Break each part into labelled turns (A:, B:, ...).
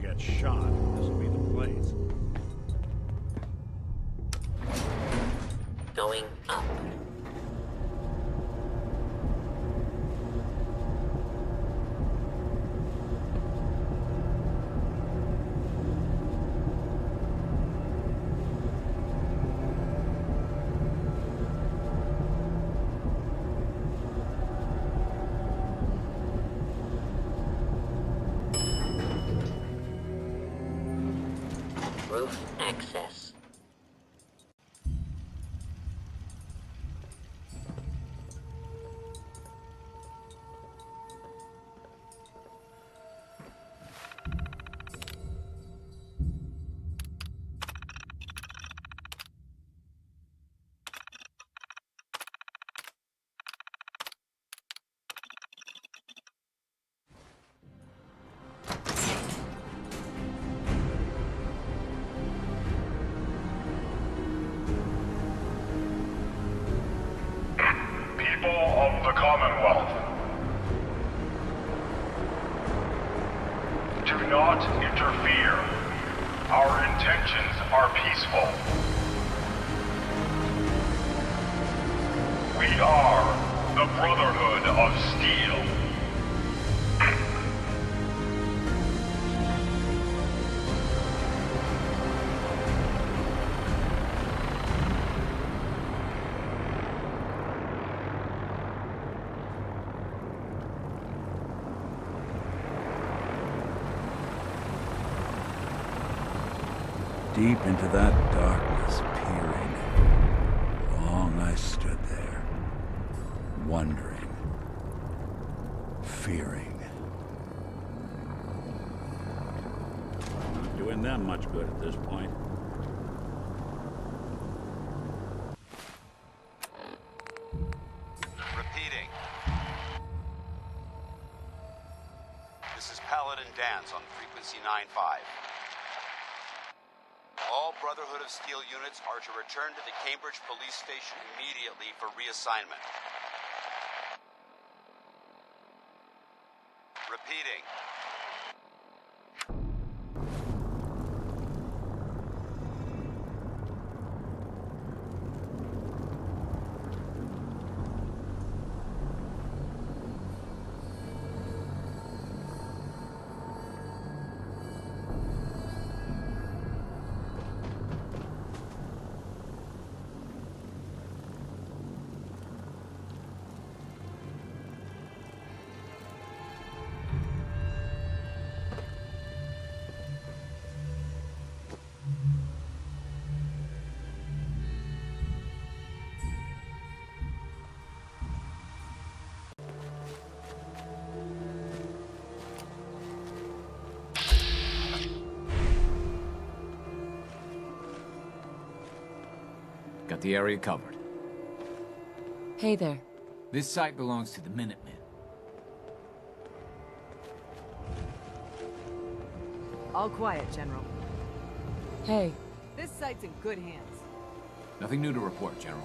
A: gets shot, this'll be the place.
B: Going up. Roof access.
C: People of the Commonwealth, do not interfere. Our intentions are peaceful. We are the Brotherhood of Steel.
A: Deep into that darkness peering. Long I stood there, wondering, fearing. Not doing them much good at this point.
D: Repeating. This is Paladin Dance on frequency 9-5. All Brotherhood of Steel units are to return to the Cambridge Police Station immediately for reassignment. Repeating.
E: Got the area covered.
F: Hey there.
E: This site belongs to the Minutemen.
G: All quiet, General.
F: Hey.
G: This site's in good hands.
E: Nothing new to report, General.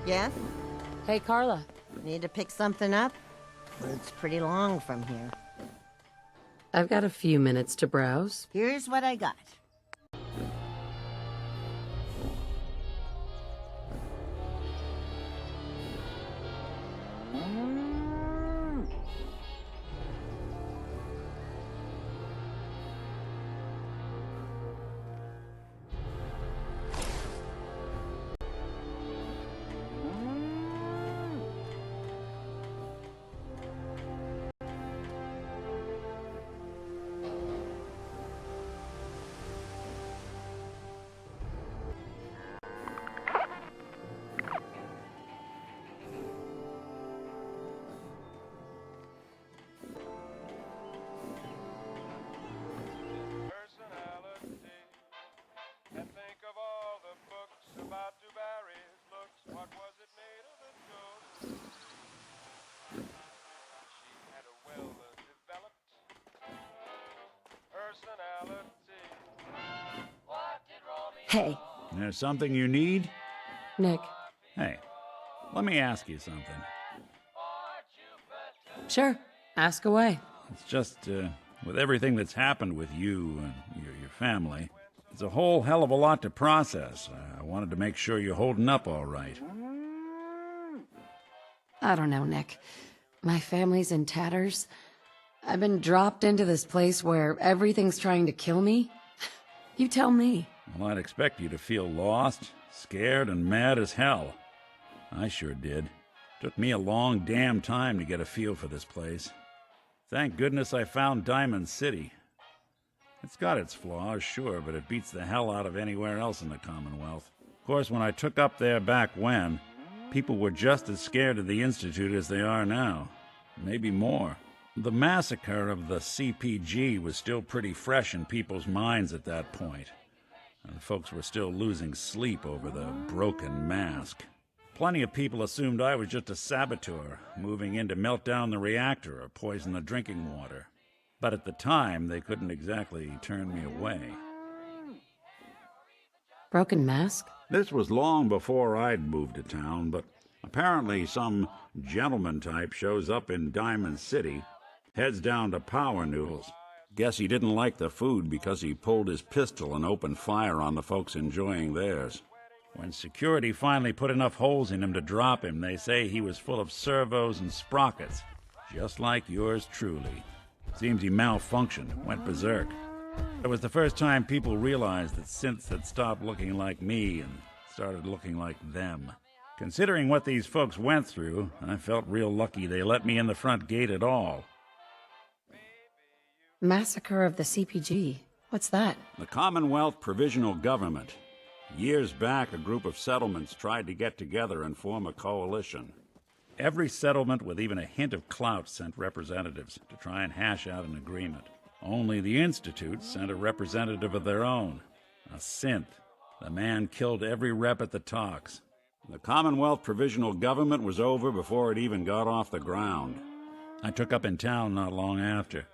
H: Yes?
F: Hey, Carla.
H: Need to pick something up? It's pretty long from here.
F: I've got a few minutes to browse.
H: Here's what I got.
F: Hey,
A: There's something you need?
F: Nick.
A: Hey, let me ask you something.
F: Sure, ask away.
A: It's just, with everything that's happened with you and your family, it's a whole hell of a lot to process. I wanted to make sure you're holding up all right.
F: I don't know, Nick. My family's in tatters. I've been dropped into this place where everything's trying to kill me. You tell me.
A: Well, I'd expect you to feel lost, scared, and mad as hell. I sure did. Took me a long damn time to get a feel for this place. Thank goodness I found Diamond City. It's got its flaws, sure, but it beats the hell out of anywhere else in the Commonwealth. Of course, when I took up there back when, people were just as scared of the Institute as they are now. Maybe more. The massacre of the CPG was still pretty fresh in people's minds at that point, and folks were still losing sleep over the broken mask. Plenty of people assumed I was just a saboteur, moving in to melt down the reactor or poison the drinking water. But at the time, they couldn't exactly turn me away.
F: Broken mask?
A: This was long before I'd moved to town, but apparently some gentleman type shows up in Diamond City, heads down to Power Noodles. Guess he didn't like the food because he pulled his pistol and opened fire on the folks enjoying theirs. When security finally put enough holes in him to drop him, they say he was full of servos and sprockets, just like yours truly. Seems he malfunctioned, went berserk. It was the first time people realized that synths had stopped looking like me and started looking like them. Considering what these folks went through, I felt real lucky they let me in the front gate at all.
F: Massacre of the CPG. What's that?
A: The Commonwealth Provisional Government. Years back, a group of settlements tried to get together and form a coalition. Every settlement with even a hint of clout sent representatives to try and hash out an agreement. Only the Institute sent a representative of their own, a synth. The man killed every rep at the talks. The Commonwealth Provisional Government was over before it even got off the ground. I took up in town not long after.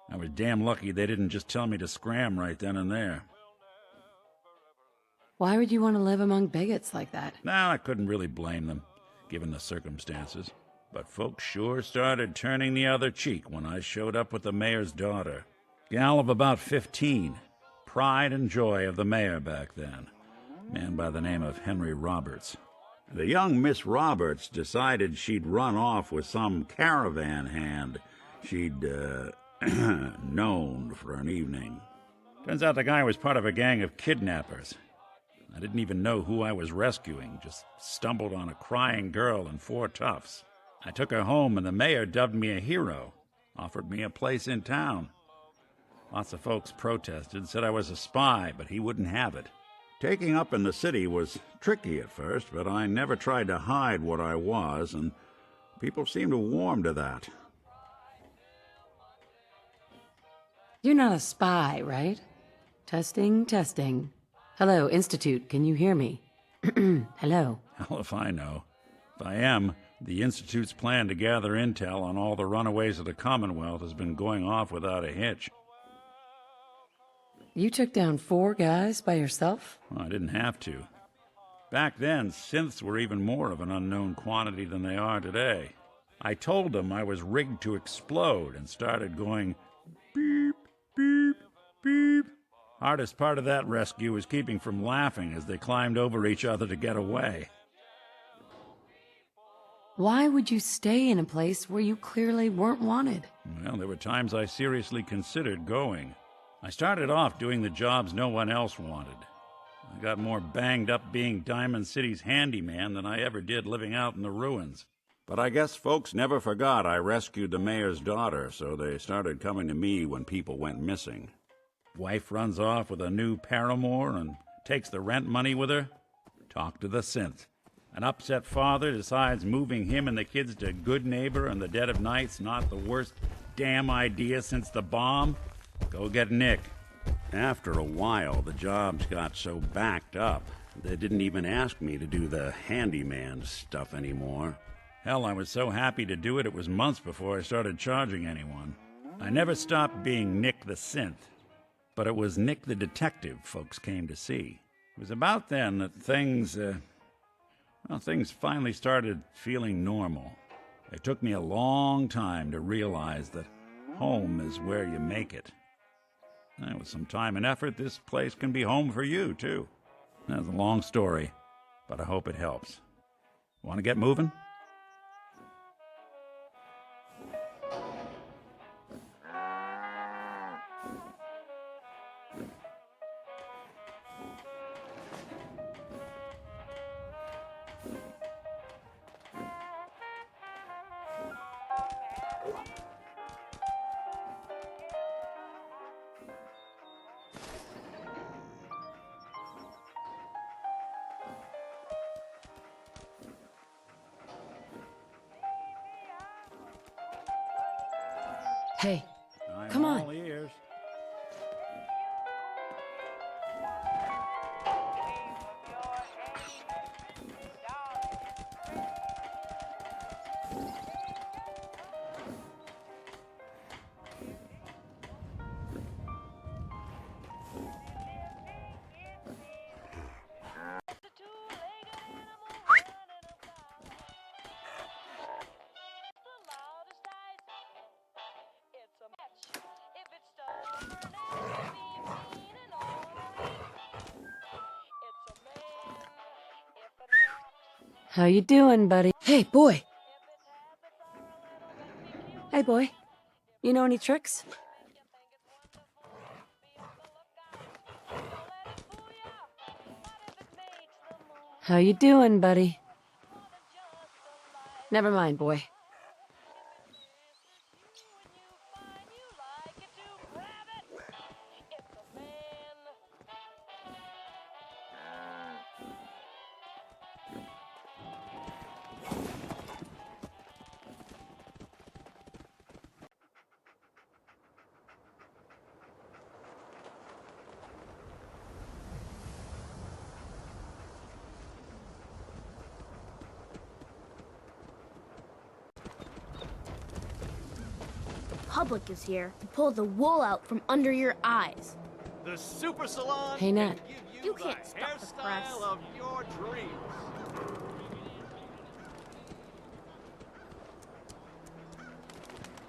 A: I was damn lucky they didn't just tell me to scram right then and there.
F: Why would you want to live among bigots like that?
A: Now, I couldn't really blame them, given the circumstances. But folks sure started turning the other cheek when I showed up with the mayor's daughter. Gal of about 15. Pride and joy of the mayor back then. Man by the name of Henry Roberts. The young Miss Roberts decided she'd run off with some caravan hand she'd, known for an evening. Turns out the guy was part of a gang of kidnappers. I didn't even know who I was rescuing, just stumbled on a crying girl and 4 toughs. I took her home, and the mayor dubbed me a hero, offered me a place in town. Lots of folks protested, said I was a spy, but he wouldn't have it. Taking up in the city was tricky at first, but I never tried to hide what I was, and people seemed to warm to that.
F: You're not a spy, right? Testing, testing. Hello, Institute, can you hear me? Hello.
A: Hell if I know. If I am, the Institute's plan to gather intel on all the runaways of the Commonwealth has been going off without a hitch.
F: You took down 4 guys by yourself?
A: Well, I didn't have to. Back then, synths were even more of an unknown quantity than they are today. I told them I was rigged to explode and started going beep, beep, beep. Hardest part of that rescue was keeping from laughing as they climbed over each other to get away.
F: Why would you stay in a place where you clearly weren't wanted?
A: Well, there were times I seriously considered going. I started off doing the jobs no one else wanted. I got more banged up being Diamond City's handyman than I ever did living out in the ruins. But I guess folks never forgot I rescued the mayor's daughter, so they started coming to me when people went missing. Wife runs off with a new paramour and takes the rent money with her. Talk to the synth. An upset father decides moving him and the kids to Good Neighbor in the dead of night's not the worst damn idea since the bomb. Go get Nick. After a while, the jobs got so backed up, they didn't even ask me to do the handyman stuff anymore. Hell, I was so happy to do it, it was months before I started charging anyone. I never stopped being Nick the synth, but it was Nick the detective folks came to see. was about then that things finally started feeling normal. It took me a long time to realize that home is where you make it. And with some time and effort, this place can be home for you, too. That's a long story, but I hope it helps. Want to get moving?
F: Hey,
A: I'm
F: come on.
A: all ears.
F: How you doing, buddy? Hey, boy. Hey, boy. You know any tricks? How you doing, buddy? Never mind, boy.
I: Public is here to pull the wool out from under your eyes.
J: The Super Salon
F: Hey, Nat.
J: can give
I: You
J: the
I: can't stop the press.
J: hairstyle of your dreams.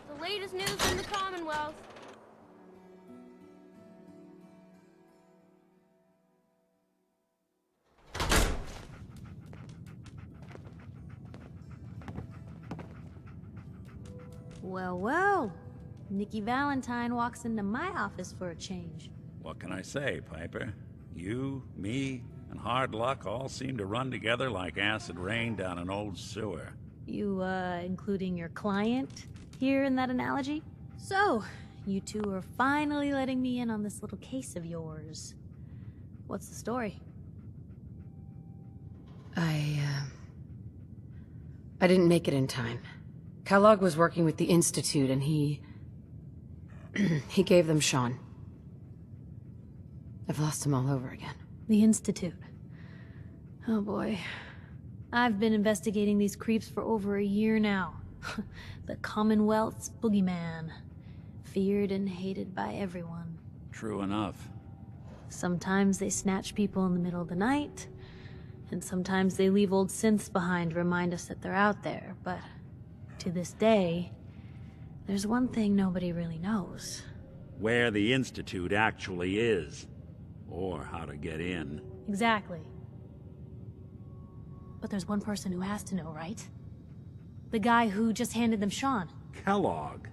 I: The latest news in the Commonwealth.
K: Well, well. Nikki Valentine walks into my office for a change.
A: What can I say, Piper? You, me, and hard luck all seem to run together like acid rain down an old sewer.
K: You, including your client here in that analogy? So, you two are finally letting me in on this little case of yours. What's the story?
F: I didn't make it in time. Kellogg was working with the Institute, and he gave them Sean. I've lost him all over again.
K: The Institute. Oh boy. I've been investigating these creeps for over a year now. The Commonwealth's boogeyman. Feared and hated by everyone.
A: True enough.
K: Sometimes they snatch people in the middle of the night, and sometimes they leave old synths behind to remind us that they're out there, but to this day, there's one thing nobody really knows.
A: Where the Institute actually is. Or how to get in.
K: Exactly. But there's one person who has to know, right? The guy who just handed them Sean.
A: Kellogg.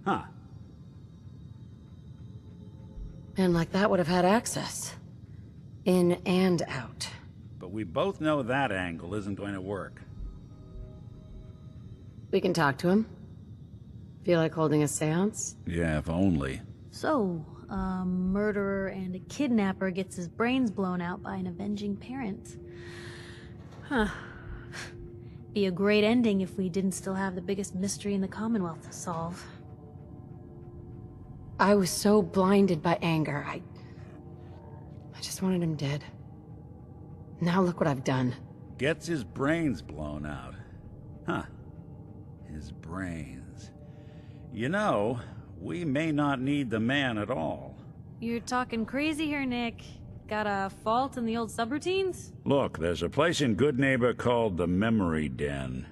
A: Huh.
F: Man like that would have had access. In and out.
A: But we both know that angle isn't going to work.
F: We can talk to him. Feel like holding a seance?
A: Yeah, if only.
K: So, a murderer and a kidnapper gets his brains blown out by an avenging parent. Huh. Be a great ending if we didn't still have the biggest mystery in the Commonwealth to solve.
F: I was so blinded by anger, I just wanted him dead. Now look what I've done.
A: Gets his brains blown out. Huh. His brains. You know, we may not need the man at all.
K: You're talking crazy here, Nick. got a fault in the old subroutines?
A: Look, there's a place in Good Neighbor called the Memory Den.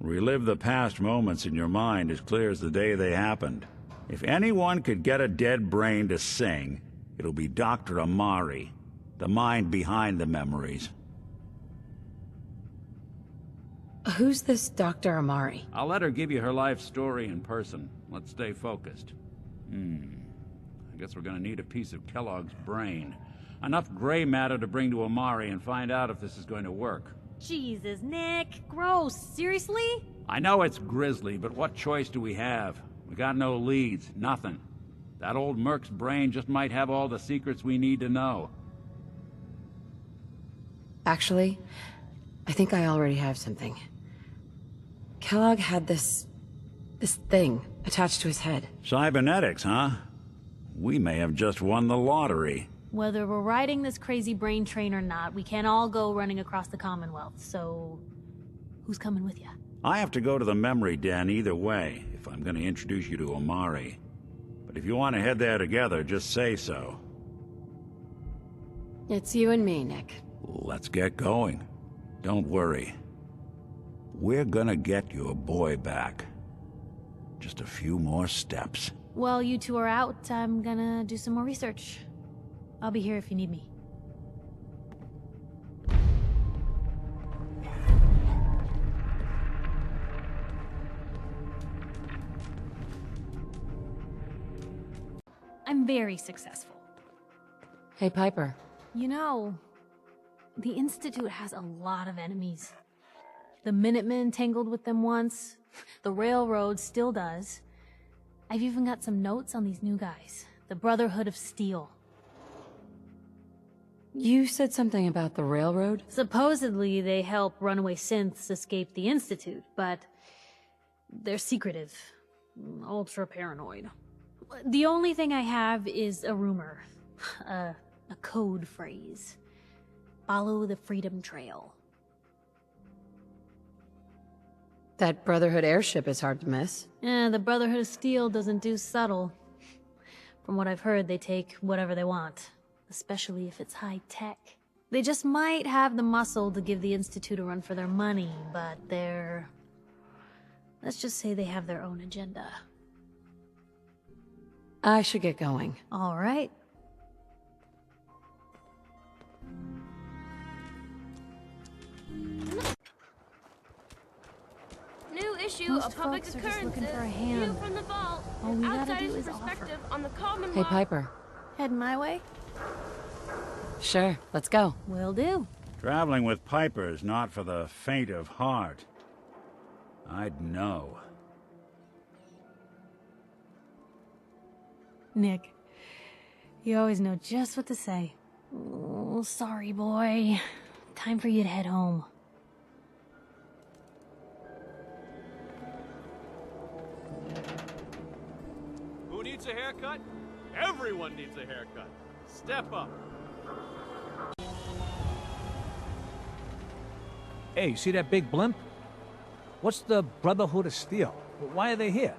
A: Relive the past moments in your mind as clear as the day they happened. If anyone could get a dead brain to sing, it'll be Dr. Amari, the mind behind the memories.
F: Who's this Dr. Amari?
A: I'll let her give you her life story in person. Let's stay focused. I guess we're gonna need a piece of Kellogg's brain. Enough gray matter to bring to Amari and find out if this is going to work.
K: Jesus, Nick. Gross. Seriously?
A: I know it's grisly, but what choice do we have? We got no leads, nothing. That old Merc's brain just might have all the secrets we need to know.
F: Actually, I think I already have something. Kellogg had this thing attached to his head.
A: Cybernetics, huh? We may have just won the lottery.
K: Whether we're riding this crazy brain train or not, we can't all go running across the Commonwealth, so... who's coming with you?
A: I have to go to the Memory Den either way, if I'm going to introduce you to Amari. But if you want to head there together, just say so.
F: It's you and me, Nick.
A: Let's get going. Don't worry. We're gonna get your boy back. Just a few more steps.
K: While you two are out, I'm gonna do some more research. I'll be here if you need me. I'm very successful.
F: Hey, Piper.
K: You know, the Institute has a lot of enemies. The Minutemen tangled with them once. The Railroad still does. I've even got some notes on these new guys. The Brotherhood of Steel.
F: You said something about the Railroad?
K: Supposedly, they help runaway synths escape the Institute, but they're secretive. Ultra paranoid. The only thing I have is a rumor. A code phrase. Follow the Freedom Trail.
F: That Brotherhood airship is hard to miss.
K: The Brotherhood of Steel doesn't do subtle. From what I've heard, they take whatever they want. Especially if it's high-tech. They just might have the muscle to give the Institute a run for their money, but they're... let's just say they have their own agenda.
F: I should get going.
K: All right.
I: New issue
K: Most
I: of Public
K: folks are just
I: Occurrences.
K: looking for a
I: View
K: hand.
I: from the vault.
K: All we gotta
I: Outsider's
K: do is offer.
I: perspective on the Commonwealth.
F: Hey, Piper.
K: Heading my way?
F: Sure, let's go.
K: Will do.
A: Traveling with Piper is not for the faint of heart. I'd know.
K: Nick, you always know just what to say. Oh, sorry, boy. Time for you to head home.
J: Who needs a haircut? Everyone needs a haircut. Step up.
L: Hey, see that big blimp? What's the Brotherhood of Steel? Why are they here?